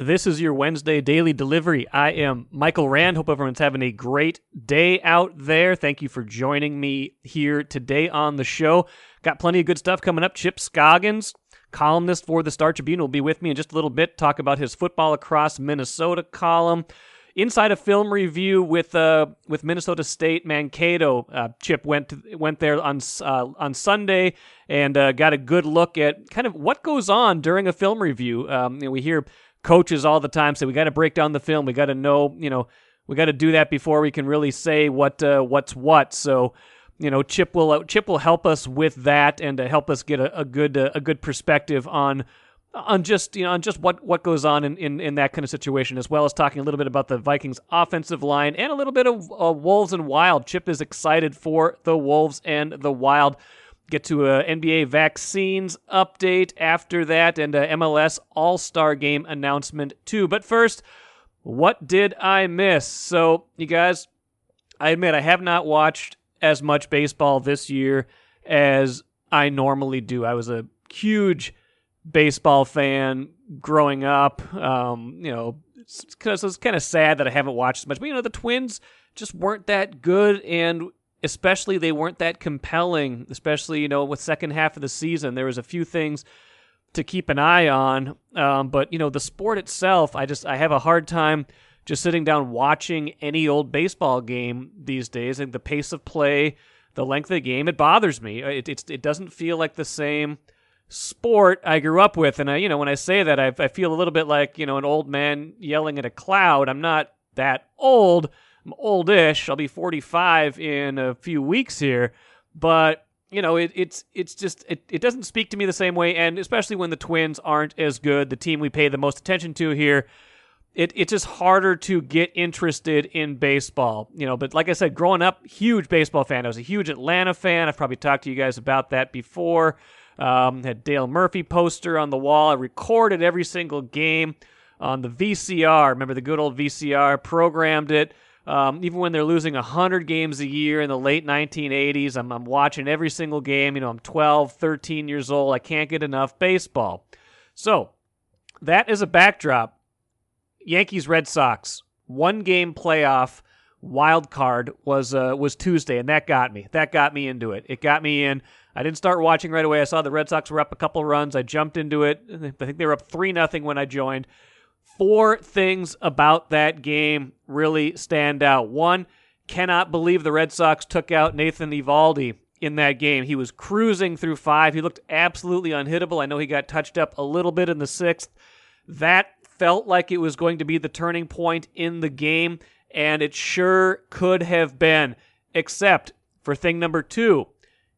This is your Wednesday Daily Delivery. I am Michael Rand. Hope everyone's having a great day out there. Thank you for joining me here today on the show. Got plenty of good stuff coming up. Chip Scoggins, columnist for the Tribune, will be with me in just a little bit, talk about his Football Across Minnesota column. Inside a film review with Minnesota State Mankato. Chip went there on Sunday and got a good look at kind of what goes on during a film review. We hear coaches all the time say we got to break down the film. We got to know, we got to do that before we can really say what's what. So, Chip will help us with that and help us get a good perspective on just what goes on in that kind of situation, as well as talking a little bit about the Vikings offensive line and a little bit of Wolves and Wild. Chip is excited for the Wolves and the Wild. Get to a NBA vaccines update after that and a MLS All-Star Game announcement too. But first, what did I miss? So, you guys, I admit I have not watched as much baseball this year as I normally do. I was a huge baseball fan growing up. It's kind of sad that I haven't watched as much. But, the Twins just weren't that good, and especially they weren't that compelling, especially, with second half of the season. There was a few things to keep an eye on. But, the sport itself, I have a hard time just sitting down watching any old baseball game these days. And the pace of play, the length of the game, it bothers me. It doesn't feel like the same sport I grew up with. And when I say that, I feel a little bit like, an old man yelling at a cloud. I'm not that old. I'm oldish. I'll be 45 in a few weeks here, but it doesn't speak to me the same way. And especially when the Twins aren't as good, the team we pay the most attention to here, it's just harder to get interested in baseball. But like I said, growing up, huge baseball fan. I was a huge Atlanta fan. I've probably talked to you guys about that before. Had Dale Murphy poster on the wall. I recorded every single game on the VCR. Remember the good old VCR? Programmed it. Even when they're losing 100 games a year in the late 1980s, I'm watching every single game. I'm 12, 13 years old. I can't get enough baseball. So that is a backdrop. Yankees Red Sox 1-game playoff wild card was Tuesday, and that got me. That got me into it. It got me in. I didn't start watching right away. I saw the Red Sox were up a couple runs. I jumped into it. I think they were up 3-0 when I joined. 4 things about that game really stand out. 1, cannot believe the Red Sox took out Nathan Eovaldi in that game. He was cruising through 5. He looked absolutely unhittable. I know he got touched up a little bit in the 6th. That felt like it was going to be the turning point in the game, and it sure could have been, except for thing number 2.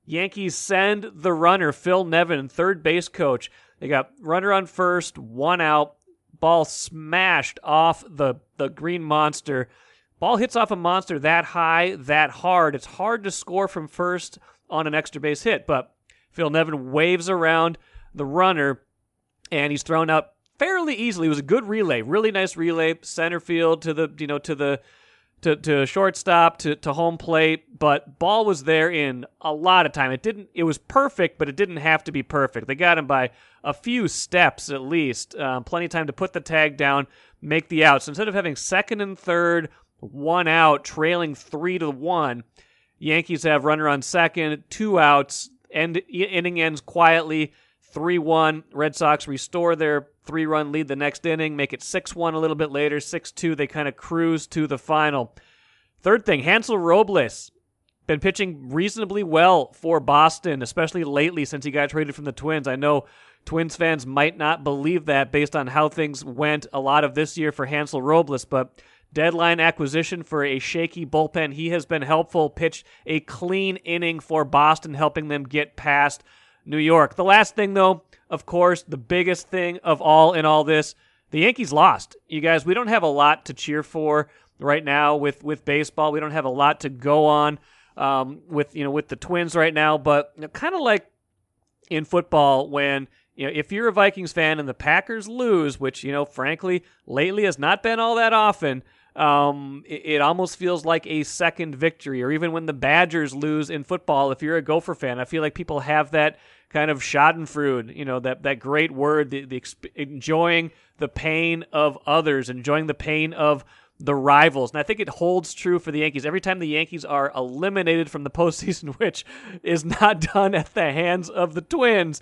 Yankees send the runner, Phil Nevin, third base coach. They got runner on first, 1 out. Ball smashed off the green monster. Ball hits off a monster that high, that hard. It's hard to score from first on an extra base hit, but Phil Nevin waves around the runner, and he's thrown out fairly easily. It was a good relay, really nice relay, center field to shortstop, to home plate, but ball was there in a lot of time. It was perfect, but it didn't have to be perfect. They got him by a few steps at least. Plenty of time to put the tag down, make the out. So instead of having second and third, 1 out, trailing 3-1, Yankees have runner on second, 2 outs, inning ends quietly, 3-1. Red Sox restore their 3-run lead the next inning, make it 6-1 a little bit later, 6-2. They kind of cruise to the final. Third thing, Hansel Robles, been pitching reasonably well for Boston, especially lately since he got traded from the Twins. I know Twins fans might not believe that based on how things went a lot of this year for Hansel Robles, but deadline acquisition for a shaky bullpen. He has been helpful, pitched a clean inning for Boston, helping them get past New York. The last thing, though, of course, the biggest thing of all in all this, the Yankees lost. You guys, we don't have a lot to cheer for right now with baseball. We don't have a lot to go on with the Twins right now, but kind of like in football when if you're a Vikings fan and the Packers lose, which frankly lately has not been all that often, it almost feels like a second victory. Or even when the Badgers lose in football, if you're a Gopher fan, I feel like people have that kind of schadenfreude, that great word, enjoying the pain of others, enjoying the pain of the rivals. And I think it holds true for the Yankees. Every time the Yankees are eliminated from the postseason, which is not done at the hands of the Twins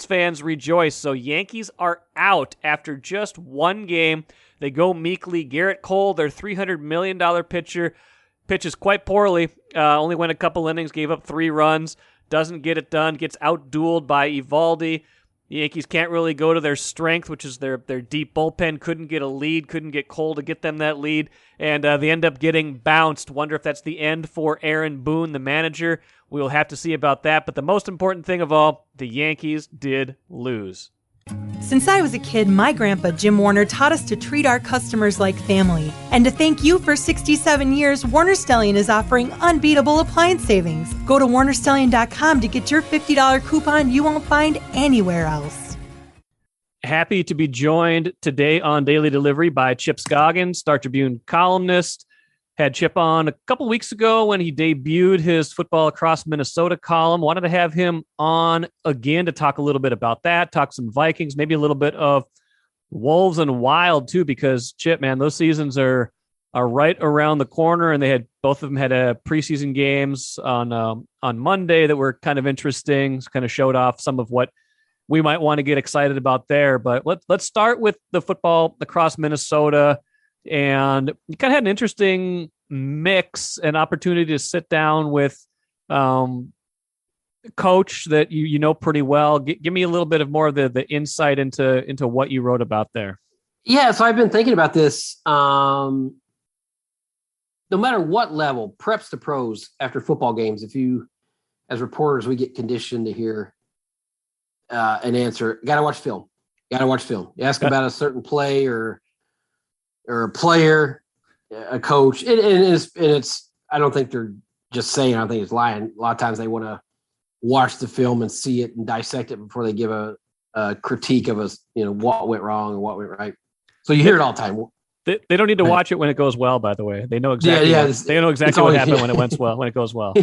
fans rejoice. So Yankees are out after just one game. They go meekly. Garrett Cole, their $300 million pitcher, pitches quite poorly. Only went a couple innings, gave up 3 runs. Doesn't get it done. Gets outdueled by Eovaldi. The Yankees can't really go to their strength, which is their deep bullpen. Couldn't get a lead. Couldn't get Cole to get them that lead. And they end up getting bounced. Wonder if that's the end for Aaron Boone, the manager. We'll have to see about that. But the most important thing of all, the Yankees did lose. Since I was a kid, my grandpa, Jim Warner, taught us to treat our customers like family. And to thank you for 67 years, Warner Stellian is offering unbeatable appliance savings. Go to warnerstellian.com to get your $50 coupon you won't find anywhere else. Happy to be joined today on Daily Delivery by Chip Scoggins, Star Tribune columnist. Had Chip on a couple weeks ago when he debuted his Football Across Minnesota column. Wanted to have him on again to talk a little bit about that, talk some Vikings, maybe a little bit of Wolves and Wild too, because Chip, man, those seasons are right around the corner, and both of them had preseason games on Monday that were kind of interesting, kind of showed off some of what we might want to get excited about there. But let's start with the Football Across Minnesota. And you kind of had an interesting mix and opportunity to sit down with a coach that you know pretty well. Give me a little bit of more of the insight into what you wrote about there. Yeah, so I've been thinking about this. No matter what level, preps to pros after football games, as reporters, we get conditioned to hear an answer. Got to watch film. You ask about a certain play or a player, a coach, and it's. I don't think they're just saying. I don't think it's lying. A lot of times they want to watch the film and see it and dissect it before they give a critique of us. What went wrong and what went right. So you hear it all the time. They don't need to watch it when it goes well. By the way, they know exactly. They know exactly what happened when it went well. When it goes well.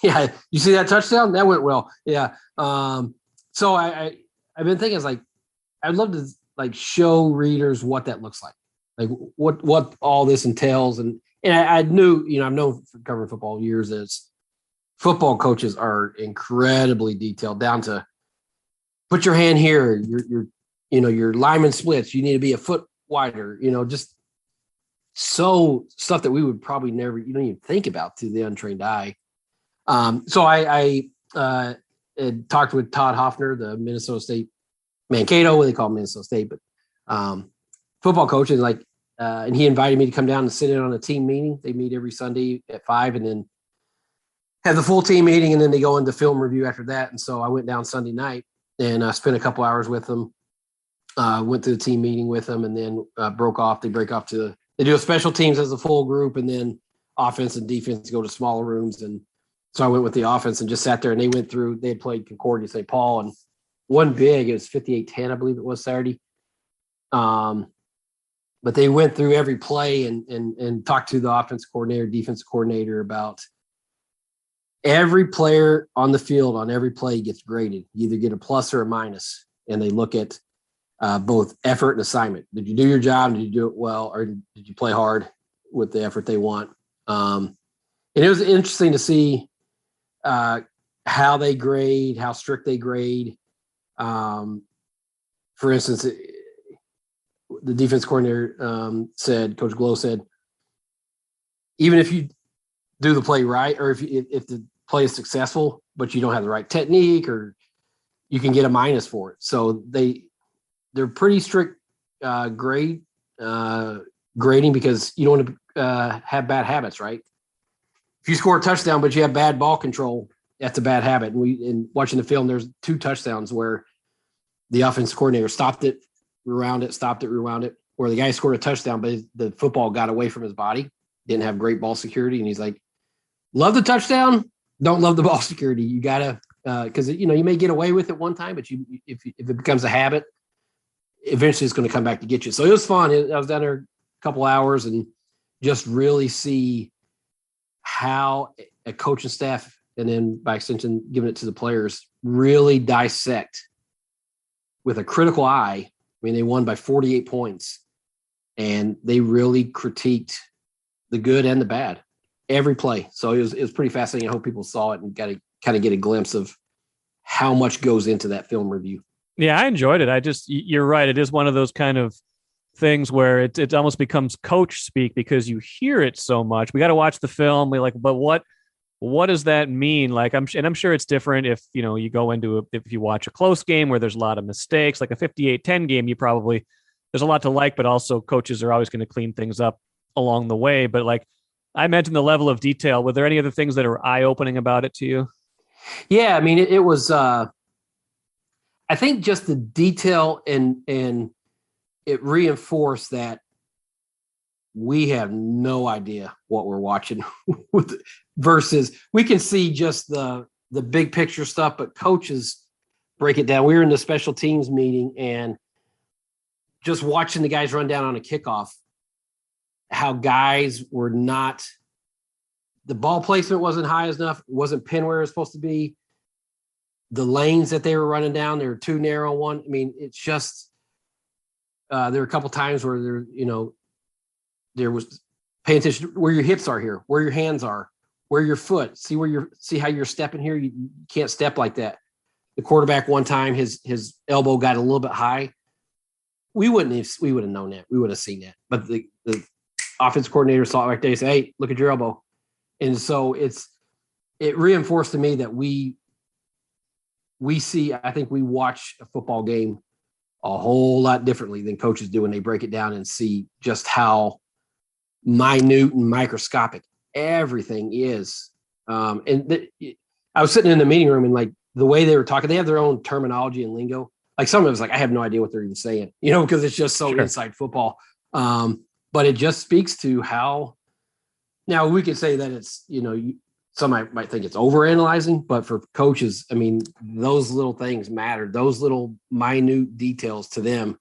Yeah, you see that touchdown? That went well. Yeah. So I've been thinking, it's like I'd love to show readers what that looks like. Like what all this entails. And I knew, I've known for covering football years as football coaches are incredibly detailed down to put your hand here, your lineman splits, you need to be a foot wider, just so stuff that we would probably never, you don't even think about to the untrained eye. So I had talked with Todd Hoffner, the Minnesota State Mankato, what they call Minnesota State, but football coach, and he invited me to come down and sit in on a team meeting. They meet every Sunday at 5 and then have the full team meeting, and then they go into film review after that. And so I went down Sunday night and spent a couple hours with them, went to the team meeting with them, and then broke off. They break off they do a special teams as a full group, and then offense and defense go to smaller rooms. And so I went with the offense and just sat there, and they had played Concordia St. Paul and won big. It was 58-10, I believe it was Saturday. But they went through every play and talked to the offense coordinator, defense coordinator about every player on the field on every play gets graded. You either get a plus or a minus, and they look at both effort and assignment. Did you do your job? Did you do it well? Or did you play hard with the effort they want? And it was interesting to see how they grade, how strict they grade. For instance, the defense coordinator said, Coach Glow said, even if you do the play right, or if the play is successful, but you don't have the right technique, or you can get a minus for it. So they're pretty strict grading because you don't want to have bad habits, right? If you score a touchdown, but you have bad ball control, that's a bad habit. And watching the film, there's 2 touchdowns where the offense coordinator stopped it, rewound it, where the guy scored a touchdown, but the football got away from his body, didn't have great ball security. And he's like, love the touchdown, don't love the ball security. You got to, because, you may get away with it one time, but if it becomes a habit, eventually it's going to come back to get you. So it was fun. I was down there a couple hours and just really see how a coaching staff and then by extension, giving it to the players, really dissect with a critical eye. I mean, they won by 48 points, and they really critiqued the good and the bad, every play. So it was pretty fascinating. I hope people saw it and got to kind of get a glimpse of how much goes into that film review. Yeah, I enjoyed it. You're right. It is one of those kind of things where it almost becomes coach speak because you hear it so much. We got to watch the film. But what does that mean? Like, I'm sure it's different if, you go into if you watch a close game where there's a lot of mistakes, like a 58-10 game, there's a lot to like, but also coaches are always going to clean things up along the way. But like I mentioned, the level of detail, were there any other things that are eye-opening about it to you? Yeah. I mean, it was, I think just the detail and it reinforced that we have no idea what we're watching versus we can see just the big picture stuff, but coaches break it down. We were in the special teams meeting and just watching the guys run down on a kickoff, how guys were not, the ball placement wasn't high enough, wasn't pinned where it was supposed to be. The lanes that they were running down, they were too narrow one. I mean, it's just, there were a couple times where there was pay attention where your hips are here, where your hands are, where your foot, see how you're stepping here. You can't step like that. The quarterback one time, his elbow got a little bit high. We would have known that. We would have seen that. But the offense coordinator saw it right there and said, "Hey, look at your elbow." And so it reinforced to me that we see, I think we watch a football game a whole lot differently than coaches do when they break it down and see just how minute and microscopic everything is. I was sitting in the meeting room and like the way they were talking, they have their own terminology and lingo. Like some of it's like, I have no idea what they're even saying, because it's just so inside football. But it just speaks to how, now we could say that it's, some might think it's overanalyzing, but for coaches, I mean, those little things matter. Those little minute details to them,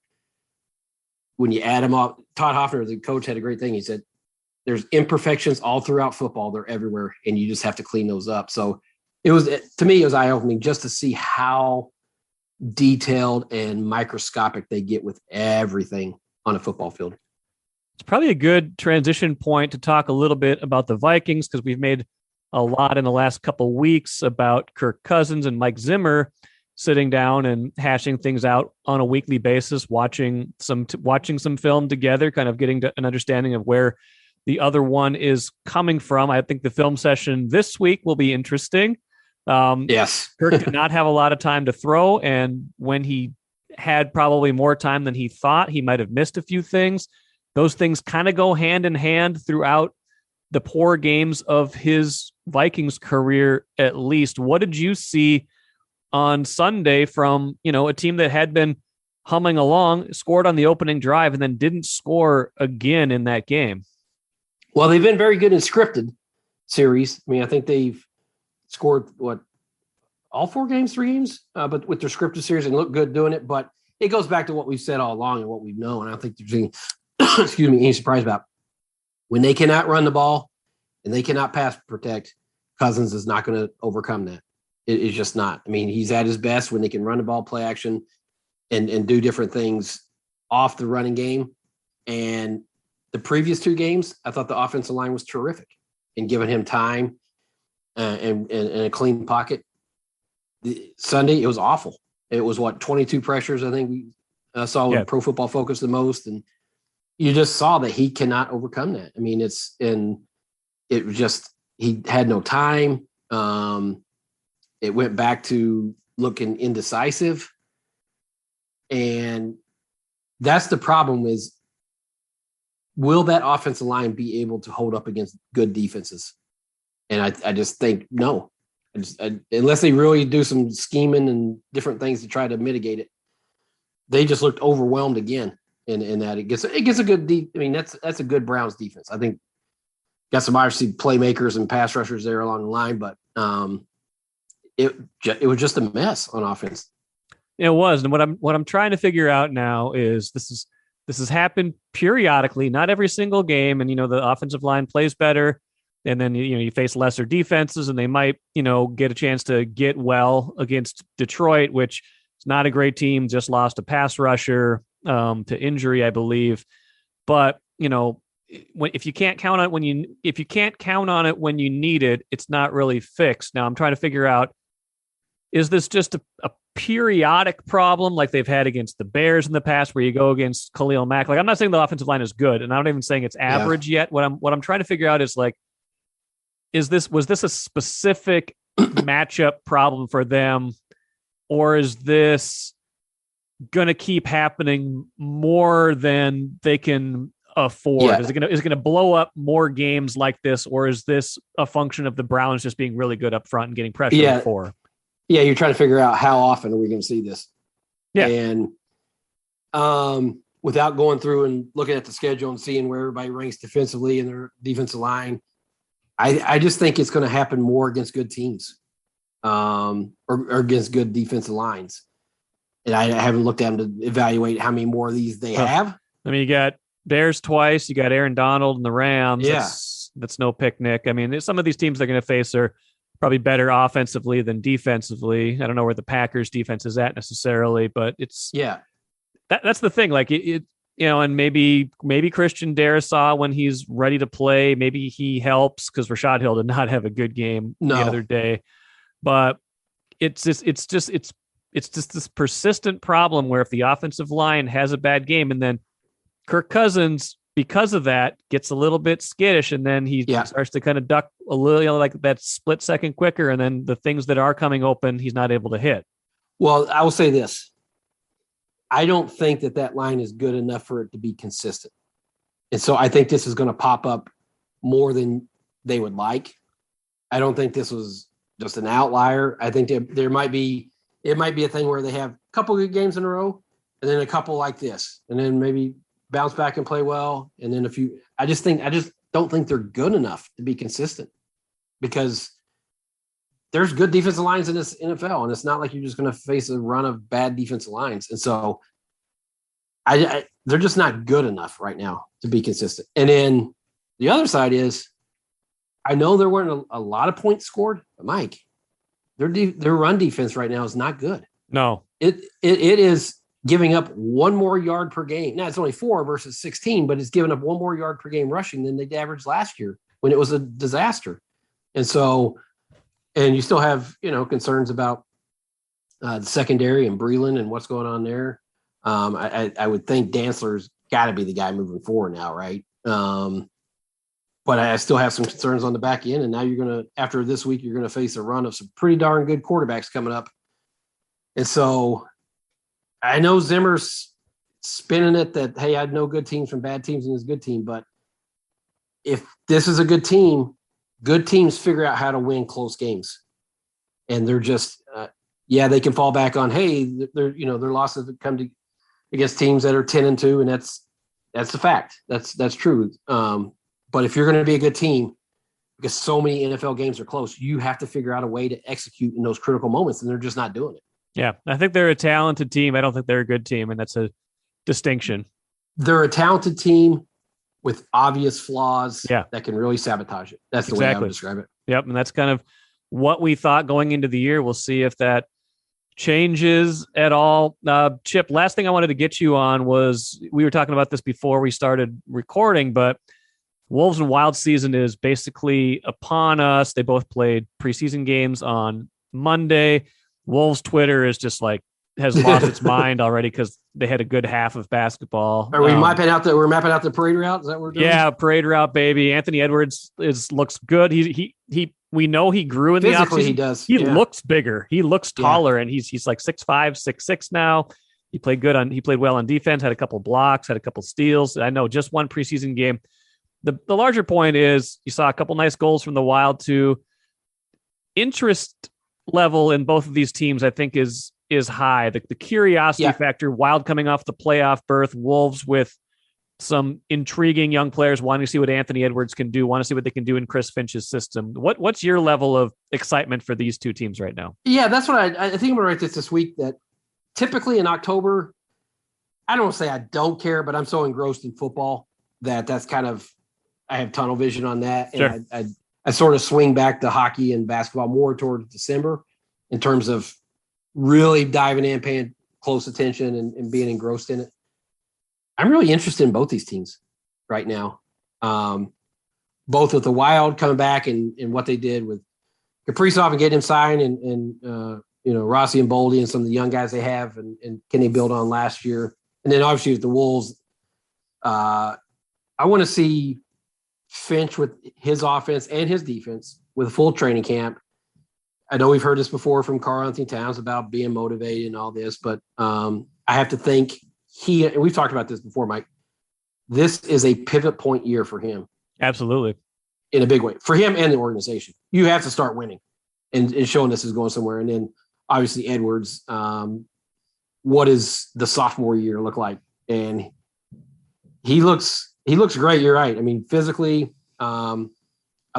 when you add them up, Todd Hoffner, the coach, had a great thing. He said, there's imperfections all throughout football. They're everywhere, and you just have to clean those up. So to me, it was eye-opening just to see how detailed and microscopic they get with everything on a football field. It's probably a good transition point to talk a little bit about the Vikings, because we've made a lot in the last couple of weeks about Kirk Cousins and Mike Zimmer sitting down and hashing things out on a weekly basis, watching some film together, kind of getting to an understanding of where the other one is coming from. I think the film session this week will be interesting. Yes. Kirk did not have a lot of time to throw, and when he had probably more time than he thought, he might have missed a few things. Those things kind of go hand in hand throughout the poor games of his Vikings career, at least. What did you see on Sunday from, a team that had been humming along, scored on the opening drive, and then didn't score again in that game? Well, they've been very good in scripted series. I mean, I think they've scored all 3 games, but with their scripted series and look good doing it. But it goes back to what we've said all along and what we've known. And I don't think there's any surprise about when they cannot run the ball and they cannot pass protect. Cousins is not going to overcome that. It's just not. I mean, he's at his best when they can run the ball, play action, and do different things off the running game. And the previous 2 games, I thought the offensive line was terrific in giving him time and a clean pocket. Sunday, it was awful. It was 22 pressures, I think we saw with Pro Football Focus the most. And you just saw that he cannot overcome that. I mean, it was just, he had no time. It went back to looking indecisive. And that's the problem is, will that offensive line be able to hold up against good defenses? And I just think no. Unless they really do some scheming and different things to try to mitigate it, they just looked overwhelmed again. In that it gets a good I mean, that's a good Browns defense. I think got some obviously playmakers and pass rushers there along the line, but it was just a mess on offense. It was, and what I'm trying to figure out now is this has happened periodically, not every single game, and the offensive line plays better And then, you face lesser defenses, and they might, get a chance to get well against Detroit, which is not a great team, just lost a pass rusher to injury, I believe. But, if you can't count on it when you need it, it's not really fixed. Now I'm trying to figure out, is this just a periodic problem like they've had against the Bears in the past, where you go against Khalil Mack? Like, I'm not saying the offensive line is good, and I'm not even saying it's average yet. What I'm trying to figure out is, like, was this a specific matchup problem for them, or is this going to keep happening more than they can afford? Yeah. Is it going to blow up more games like this, or is this a function of the Browns just being really good up front and getting pressure before? Yeah, you're trying to figure out how often are we going to see this. Yeah. And without going through and looking at the schedule and seeing where everybody ranks defensively and their defensive line, I just think it's going to happen more against good teams or against good defensive lines. And I haven't looked at them to evaluate how many more of these they have. I mean, you got Bears twice, you got Aaron Donald and the Rams. Yeah. That's no picnic. I mean, some of these teams they're going to face are probably better offensively than defensively. I don't know where the Packers defense is at necessarily, but it's that's the thing. Like and maybe Christian Darrisaw, when he's ready to play, maybe he helps, because Rashad Hill did not have a good game the other day. But it's just this persistent problem where if the offensive line has a bad game, and then Kirk Cousins, because of that, gets a little bit skittish, and then he starts to kind of duck a little, like that split second quicker, and then the things that are coming open, he's not able to hit. Well, I will say this. I don't think that line is good enough for it to be consistent. And so I think this is going to pop up more than they would like. I don't think this was just an outlier. I think it might be a thing where they have a couple good games in a row, and then a couple like this, and then maybe bounce back and play well. And then I just don't think they're good enough to be consistent, because there's good defensive lines in this NFL, and it's not like you're just going to face a run of bad defensive lines. And so they're just not good enough right now to be consistent. And then the other side is, I know there weren't a lot of points scored, but Mike, their run defense right now is not good. No, it is giving up one more yard per game. Now, it's only 4 versus 16, but it's giving up one more yard per game rushing than they averaged last year when it was a disaster. And so, and you still have, concerns about the secondary and Breland and what's going on there. I would think Dantzler's got to be the guy moving forward now, right? But I still have some concerns on the back end. And now after this week, you're going to face a run of some pretty darn good quarterbacks coming up. And so I know Zimmer's spinning it that, hey, I know good teams from bad teams and this good team. But if this is a good teams figure out how to win close games. And they're just, they can fall back on, hey, their losses that come to against teams that are 10-2, and that's the fact. That's true. But if you're going to be a good team, because so many NFL games are close, you have to figure out a way to execute in those critical moments, and they're just not doing it. Yeah, I think they're a talented team. I don't think they're a good team, and that's a distinction. They're a talented team with obvious flaws that can really sabotage it. That's the way I would describe it. Yep, and that's kind of what we thought going into the year. We'll see if that changes at all. Chip, last thing I wanted to get you on was, we were talking about this before we started recording, but Wolves and Wild season is basically upon us. They both played preseason games on Monday. Wolves Twitter is just like, has lost its mind already, because they had a good half of basketball. Are we mapping out the parade route? Is that what we're doing? Yeah, parade route, baby. Anthony Edwards looks good. We know he grew in physically, the offseason. He does. He looks bigger. He looks taller, and he's like 6'5", 6'6" now. He played well on defense, had a couple blocks, had a couple steals. I know, just one preseason game. The larger point is, you saw a couple nice goals from the Wild too. Interest level in both of these teams, I think, is high. The curiosity factor, Wild coming off the playoff berth, Wolves with some intriguing young players wanting to see what Anthony Edwards can do, want to see what they can do in Chris Finch's system. What's your level of excitement for these two teams right now? Yeah, that's what I think I'm going to write this week, that typically in October, I don't want to say I don't care, but I'm so engrossed in football that's kind of, I have tunnel vision on that. Sure. And I sort of swing back to hockey and basketball more towards December in terms of really diving in, paying close attention and being engrossed in it. I'm really interested in both these teams right now. Both with the Wild coming back and what they did with Kaprizov and getting him signed and Rossi and Boldy and some of the young guys they have and can they build on last year. And then obviously with the Wolves, I want to see Finch with his offense and his defense with a full training camp. I know we've heard this before from Karl-Anthony Towns about being motivated and all this, but I have to think and we've talked about this before, Mike, this is a pivot point year for him. Absolutely. In a big way for him and the organization. You have to start winning and showing this is going somewhere. And then obviously Edwards, what does the sophomore year look like? And he looks great. You're right. I mean, physically, I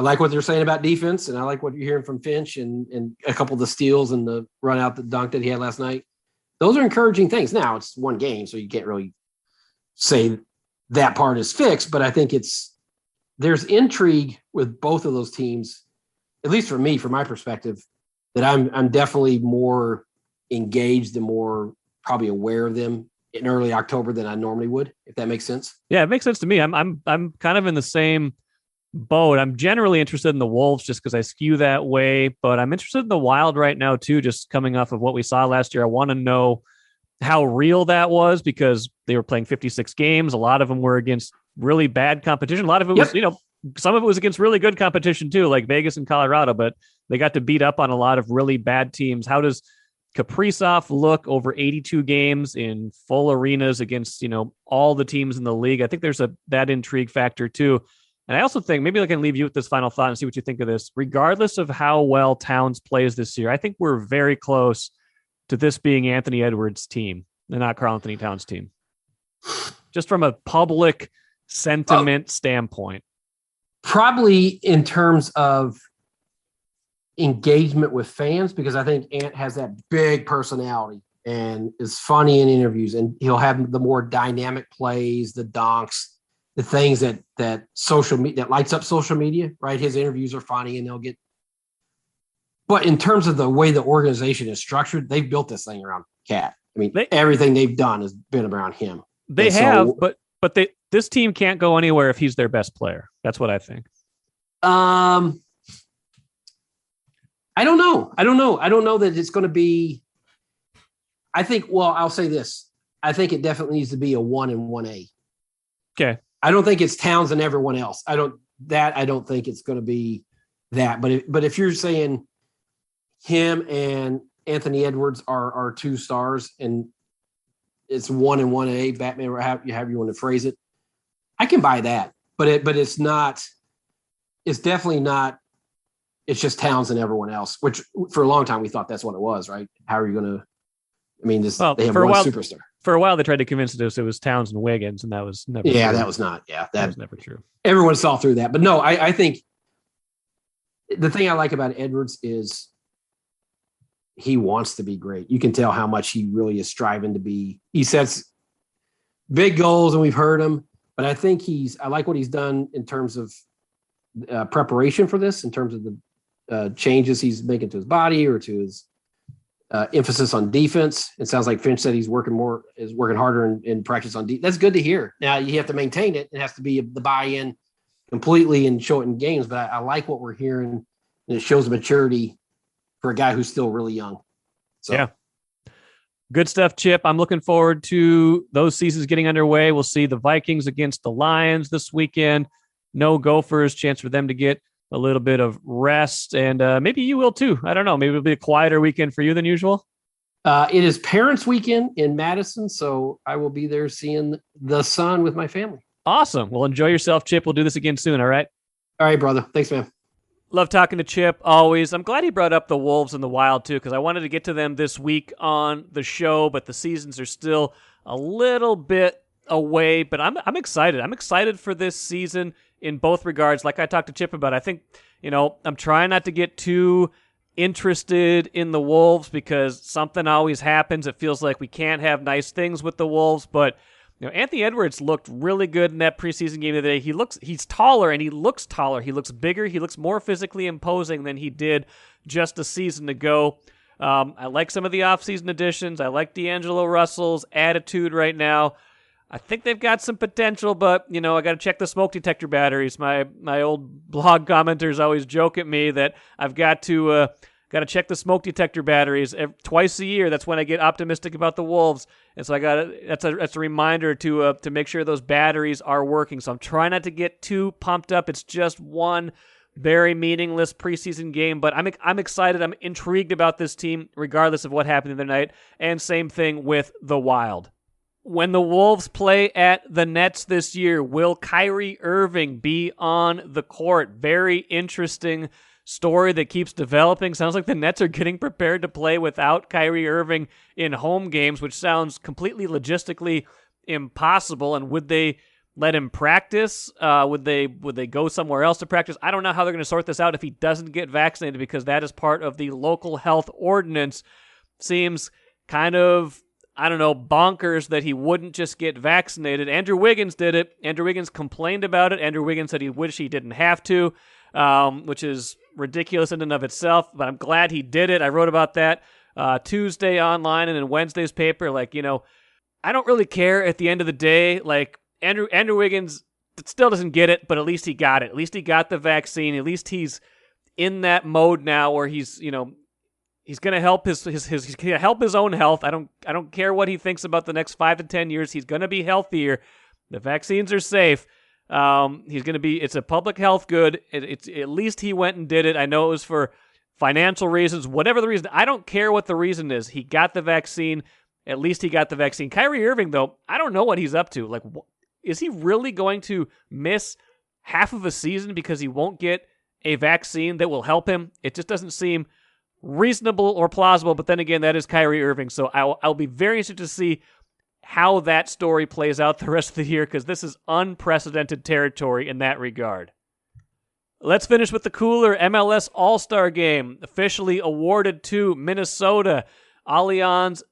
like what they're saying about defense, and I like what you're hearing from Finch and a couple of the steals and the run out the dunk that he had last night. Those are encouraging things. Now it's one game, so you can't really say that part is fixed, but I think there's intrigue with both of those teams, at least for me, from my perspective, that I'm definitely more engaged and more probably aware of them in early October than I normally would, if that makes sense. Yeah, it makes sense to me. I'm kind of in the same boat. I'm generally interested in the Wolves just because I skew that way, but I'm interested in the Wild right now too, just coming off of what we saw last year. I want to know how real that was because they were playing 56 games. A lot of them were against really bad competition. A lot of it was, some of it was against really good competition too, like Vegas and Colorado, but they got to beat up on a lot of really bad teams. How does Kaprizov look over 82 games in full arenas against, all the teams in the league? I think there's that intrigue factor too. And I also think maybe I can leave you with this final thought and see what you think of this. Regardless of how well Towns plays this year, I think we're very close to this being Anthony Edwards' team and not Karl-Anthony Towns' team. Just from a public sentiment standpoint. Probably in terms of engagement with fans, because I think Ant has that big personality and is funny in interviews, and he'll have the more dynamic plays, the donks, the things that social media that lights up social media, right? His interviews are funny and they'll get. But in terms of the way the organization is structured, they've built this thing around Cat. I mean, everything they've done has been around him. They have, but this team can't go anywhere if he's their best player. That's what I think. I don't know. I don't know that it's going to be. I think. Well, I'll say this. I think it definitely needs to be a 1 and 1A. Okay. I don't think it's Towns and everyone else. I don't think it's going to be that. But if you're saying him and Anthony Edwards are two stars and it's 1 and 1A, Batman, or however you want to phrase it, I can buy that. But it's not. It's definitely not. It's just Towns and everyone else, which for a long time we thought that's what it was, right? How are you going to? I mean, they have one superstar. For a while, they tried to convince us it was Towns and Wiggins, and that was never. Yeah, true. That was not. Yeah, that was never true. Everyone saw through that, but no, I think the thing I like about Edwards is he wants to be great. You can tell how much he really is striving to be. He sets big goals, and we've heard him. But I think I like what he's done in terms of preparation for this, in terms of the changes he's making to his body or to his emphasis on defense. It sounds like Finch said he's working harder in practice on defense. That's good to hear. Now you have to maintain it. It has to be the buy-in completely and show it in games. But I like what we're hearing, and it shows maturity for a guy who's still really young. So. Yeah. Good stuff, Chip. I'm looking forward to those seasons getting underway. We'll see the Vikings against the Lions this weekend. No Gophers, chance for them to get a little bit of rest, and maybe you will too. I don't know. Maybe it'll be a quieter weekend for you than usual. It is Parents' Weekend in Madison, so I will be there seeing the sun with my family. Awesome. Well, enjoy yourself, Chip. We'll do this again soon, all right? All right, brother. Thanks, man. Love talking to Chip, always. I'm glad he brought up the Wolves and the Wild, too, because I wanted to get to them this week on the show, but the seasons are still a little bit away, but I'm excited. I'm excited for this season in both regards. Like I talked to Chip about, I think, I'm trying not to get too interested in the Wolves because something always happens. It feels like we can't have nice things with the Wolves, but Anthony Edwards looked really good in that preseason game the other day. He's taller, and he looks taller. He looks bigger. He looks more physically imposing than he did just a season ago. I like some of the offseason additions. I like D'Angelo Russell's attitude right now. I think they've got some potential, but, I got to check the smoke detector batteries. My old blog commenters always joke at me that I've got to check the smoke detector batteries twice a year. That's when I get optimistic about the Wolves. And so that's a reminder to make sure those batteries are working. So I'm trying not to get too pumped up. It's just one very meaningless preseason game, but I'm excited. I'm intrigued about this team, regardless of what happened the other night. And same thing with the Wild. When the Wolves play at the Nets this year, will Kyrie Irving be on the court? Very interesting story that keeps developing. Sounds like the Nets are getting prepared to play without Kyrie Irving in home games, which sounds completely logistically impossible. And would they let him practice? Would they go somewhere else to practice? I don't know how they're going to sort this out if he doesn't get vaccinated, because that is part of the local health ordinance. Seems kind of, bonkers that he wouldn't just get vaccinated. Andrew Wiggins did it. Andrew Wiggins complained about it. Andrew Wiggins said he wished he didn't have to, which is ridiculous in and of itself, but I'm glad he did it. I wrote about that Tuesday online and in Wednesday's paper. I don't really care at the end of the day. Andrew Wiggins still doesn't get it, but at least he got it. At least he got the vaccine. At least he's in that mode now where he's going to help he's going to help his own health. I don't care what he thinks about the next 5 to 10 years. He's going to be healthier. The vaccines are safe. It's a public health good. It's at least he went and did it. I know it was for financial reasons, whatever the reason. I don't care what the reason is. He got the vaccine. At least he got the vaccine. Kyrie Irving, though, I don't know what he's up to. Is he really going to miss half of a season because he won't get a vaccine that will help him? It just doesn't seem reasonable or plausible, but then again, that is Kyrie Irving, so I'll be very interested to see how that story plays out the rest of the year, because this is unprecedented territory in that regard. Let's finish with the cooler. MLS All-Star Game officially awarded to Minnesota. Allianz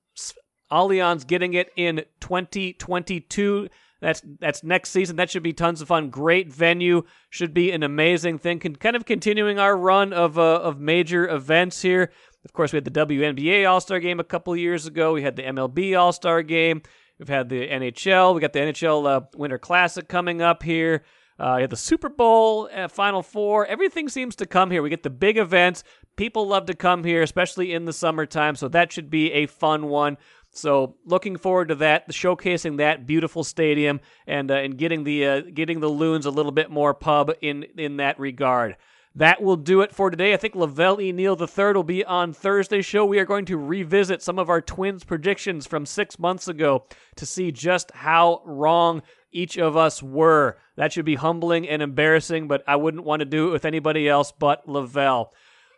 getting it in 2022. That's next season. That should be tons of fun. Great venue. Should be an amazing thing. Kind of continuing our run of major events here. Of course, we had the WNBA All-Star Game a couple years ago. We had the MLB All-Star Game. We've had the NHL. We got the NHL Winter Classic coming up here. We had the Super Bowl, Final Four. Everything seems to come here. We get the big events. People love to come here, especially in the summertime. So that should be a fun one. So looking forward to that, showcasing that beautiful stadium and getting the Loons a little bit more pub in that regard. That will do it for today. I think Lavelle E. Neal III will be on Thursday's show. We are going to revisit some of our Twins predictions from 6 months ago to see just how wrong each of us were. That should be humbling and embarrassing, but I wouldn't want to do it with anybody else but Lavelle.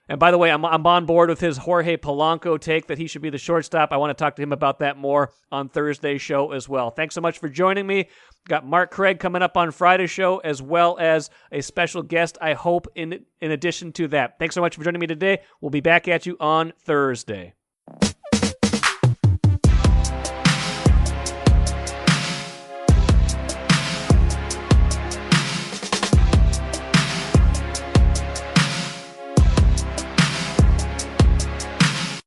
And by the way, I'm on board with his Jorge Polanco take that he should be the shortstop. I want to talk to him about that more on Thursday's show as well. Thanks so much for joining me. Got Mark Craig coming up on Friday's show, as well as a special guest, I hope, in addition to that. Thanks so much for joining me today. We'll be back at you on Thursday.